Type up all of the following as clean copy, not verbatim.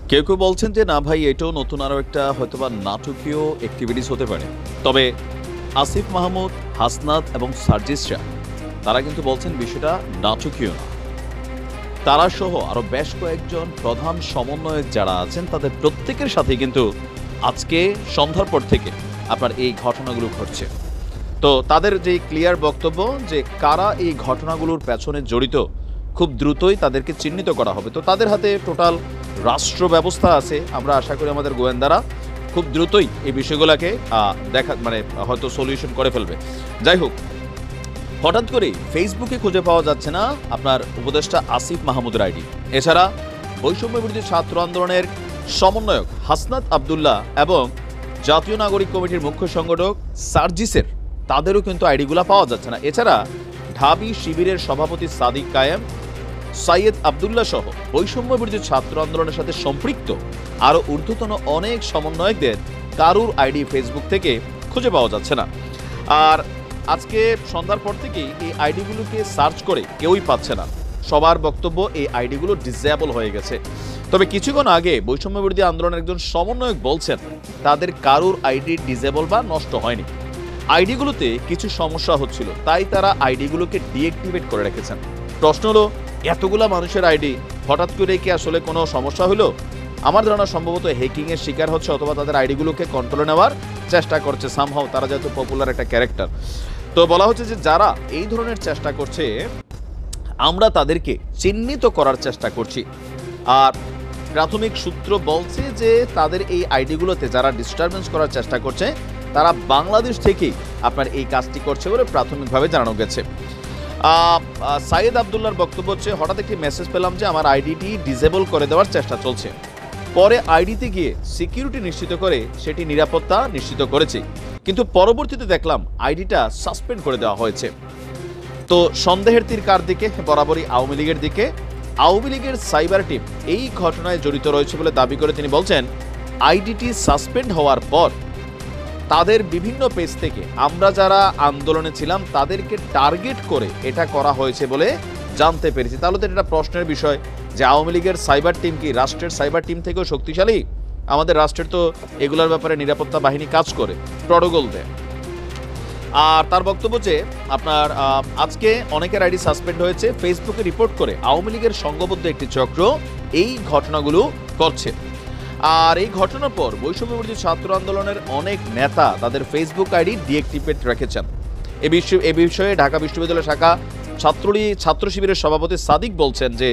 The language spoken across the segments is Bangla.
কেউ কেউ বলছেন যে না ভাই, এটাও নতুন আরও একটা হয়তোবা নাটকীয় অ্যাক্টিভিটিস হতে পারে। তবে আসিফ মাহমুদ, হাসনাত এবং সার্জিস শাহ তারা কিন্তু বলছেন বিষয়টা নাটকীয় না। তারা সহ আরো বেশ কয়েকজন প্রধান সমন্বয়ক যারা আছেন তাদের প্রত্যেকের সাথে কিন্তু আজকে সন্ধ্যার পর থেকে আপনার এই ঘটনাগুলো ঘটছে। তো তাদের যে ক্লিয়ার বক্তব্য যে কারা এই ঘটনাগুলোর পেছনে জড়িত, খুব দ্রুতই তাদেরকে চিহ্নিত করা হবে। তো তাদের হাতে টোটাল রাষ্ট্র ব্যবস্থা আছে। আমরা আশা করি আমাদের গোয়েন্দারা খুব দ্রুতই এই বিষয়গুলোকে হয়তো সলিউশন করে ফেলবে। যাই হোক, হঠাৎ করে ফেসবুকে খুঁজে পাওয়া যাচ্ছে না আপনার উপদেষ্টা আসিফ মাহমুদের আইডি। এছাড়া বৈষম্য বিরোধী ছাত্র আন্দোলনের সমন্বয়ক হাসনাত আবদুল্লাহ এবং জাতীয় নাগরিক কমিটির মুখ্য সংগঠক সার্জিসের তাদেরও কিন্তু আইডিগুলো পাওয়া যাচ্ছে না। এছাড়া ঢাবি শিবিরের সভাপতি সাদিক কায়েম, সৈয়দ আবদুল্লাহ সহ বৈষম্য বিরোধী ছাত্র আন্দোলনের সাথে সম্পৃক্ত আরও ঊর্ধ্বতন অনেক সমন্বয়কদের কারুর আইডি ফেসবুক থেকে খুঁজে পাওয়া যাচ্ছে না। আর আজকে সন্ধ্যার পর থেকেই এই আইডিগুলোকে সার্চ করে কেউই পাচ্ছে না। সবার বক্তব্য এই আইডিগুলো ডিসেবল হয়ে গেছে। তবে কিছুক্ষণ আগে বৈষম্য বিরোধী আন্দোলনের একজন সমন্বয়ক বলছেন তাদের কারুর আইডি ডিসেবল বা নষ্ট হয়নি, আইডিগুলোতে কিছু সমস্যা হচ্ছিল, তাই তারা আইডিগুলোকে ডিঅ্যাক্টিভেট করে রেখেছেন। প্রশ্ন হলো, এতগুলা মানুষের আইডি হঠাৎ করে কি আসলে কোনো সমস্যা হলো? আমার ধারণা সম্ভবত হ্যাকিং এর শিকার হচ্ছে, অথবা তাদের আইডিগুলোকে কন্ট্রোলে নেওয়ার চেষ্টা করছে সামহাও, তারা যেহেতু পপুলার একটা ক্যারেক্টার। তো বলা হচ্ছে যে যারা এই ধরনের চেষ্টা করছে আমরা তাদেরকে চিহ্নিত করার চেষ্টা করছি। আর প্রাথমিক সূত্র বলছে যে তাদের এই আইডিগুলোতে যারা ডিস্টারবেন্স করার চেষ্টা করছে তারা বাংলাদেশ থেকেই আপনার এই কাজটি করছে বলে প্রাথমিকভাবে জানানো গেছে। সাইয়েদ আবদুল্লাহর বক্তব্য হচ্ছে, হঠাৎ একটি মেসেজ পেলাম যে আমার আইডিটি ডিসেবল করে দেওয়ার চেষ্টা চলছে। পরে আইডিতে গিয়ে সিকিউরিটি নিশ্চিত করে সেটি নিরাপত্তা নিশ্চিত করেছে, কিন্তু পরবর্তীতে দেখলাম আইডিটা সাসপেন্ড করে দেওয়া হয়েছে। তো সন্দেহের তীর কার দিকে? বরাবরই আওয়ামী লীগের দিকে। আওয়ামী লীগের সাইবার টিম এই ঘটনায় জড়িত রয়েছে বলে দাবি করে তিনি বলছেন, আইডিটি সাসপেন্ড হওয়ার পর তাদের বিভিন্ন পেজ থেকে আমরা যারা আন্দোলনে ছিলাম তাদেরকে টার্গেট করে এটা করা হয়েছে বলে জানতে পেরেছি। তাহলে তো এটা প্রশ্নের বিষয় যে আওয়ামী লীগের সাইবার টিম কি রাষ্ট্রের সাইবার টিম থেকেও শক্তিশালী? আমাদের রাষ্ট্রের তো এগুলোর ব্যাপারে নিরাপত্তা বাহিনী কাজ করে, প্রটোকল দেয়। আর তার বক্তব্য যে আপনার আজকে অনেকের আইডি সাসপেন্ড হয়েছে, ফেসবুকে রিপোর্ট করে আওয়ামী লীগের সংঘবদ্ধ একটি চক্র এই ঘটনাগুলো করছে। আর এই ঘটনার পর বৈষম্য বিরোধী ছাত্র আন্দোলনের অনেক নেতা তাদের ফেসবুক আইডি ডিঅ্যাক্টিভেট রেখেছেন। এ বিষয়ে ঢাকা বিশ্ববিদ্যালয় শাখা ছাত্র শিবিরের সভাপতি সাদিক বলছেন যে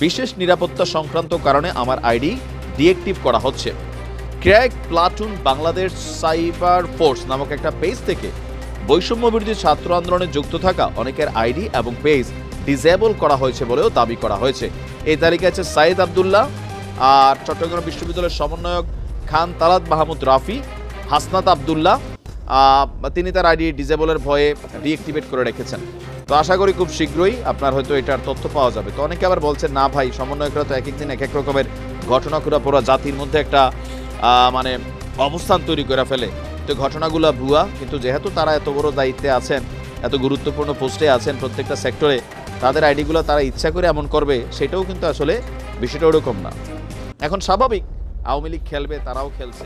বিশেষ নিরাপত্তা সংক্রান্ত কারণে আমার আইডি ডিঅ্যাক্টিভ করা হচ্ছে। Crack platoon Bangladesh cyber force নামক একটা পেজ থেকে বৈষম্য বিরোধী ছাত্র আন্দোলনে যুক্ত থাকা অনেকের আইডি এবং পেজ ডিসেবল করা হয়েছে বলেও দাবি করা হয়েছে। এই তালিকায় আছে সাইয়েদ আবদুল্লাহ, আর চট্টগ্রাম বিশ্ববিদ্যালয়ের সমন্বয়ক খান তালাত মাহমুদ রাফি, হাসনাত আবদুল্লাহ, তিনি তার আইডি ডিসেবলের ভয়ে ডিঅ্যাক্টিভেট করে রেখেছেন। তো আশা করি খুব শীঘ্রই আপনার হয়তো এটার তথ্য পাওয়া যাবে। তো অনেকে আবার বলছেন না ভাই, সমন্বয়করা তো এক একদিন এক এক রকমের ঘটনা করে পুরো জাতির মধ্যে একটা অবস্থান তৈরি করে ফেলে। তো ঘটনাগুলো ভুয়া, কিন্তু যেহেতু তারা এত বড় দায়িত্বে আছেন, এত গুরুত্বপূর্ণ পোস্টে আছেন প্রত্যেকটা সেক্টরে, তাদের আইডিগুলো তারা ইচ্ছা করে এমন করবে সেটাও কিন্তু আসলে বিষয়টা ওরকম না। এখন স্বাভাবিক আওয়ামী লীগ খেলবে, তারাও খেলছে।